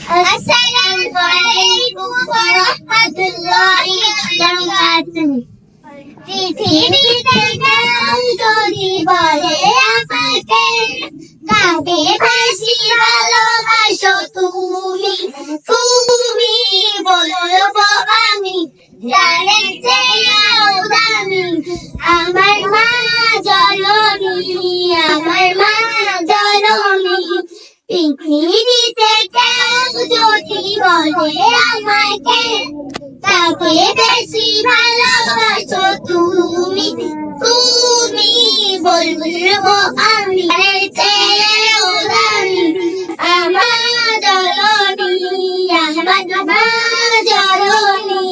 আসসালামু আলাইকুম ওয়া রাহমাতুল্লাহি ওয়া বারাকাতুহু। পৃথিবীতে কেউ যদি বলে আমাকে, কাকে বেশি ভালোবাসো তুমি, তুমি বলবো আমি জানের চেয়েও দামি। আমার মা জননী, আমার মা জননী। পৃথিবীতে কেউ যদি বলে আমাকে, কাকে বেশি ভালোবাসো তুমি, তুমি বলবো আমি জানের চেয়েও দামি। আমার জননী, আমার মা জননী।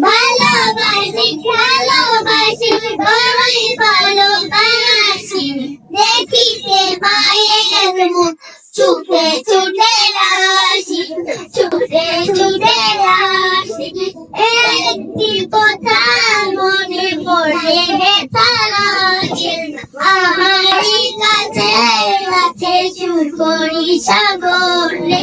ভালোবাসি ভালোবাসি তোমায় ভালোবাসি, দেখিতে মায়ের মুখ ছুটে ছুটে আসি, ছুটে ছুটে আসি। একটি কথা মনে পড়ে তারাকে, আমারই কাছে আছে সুর করি সাগরে।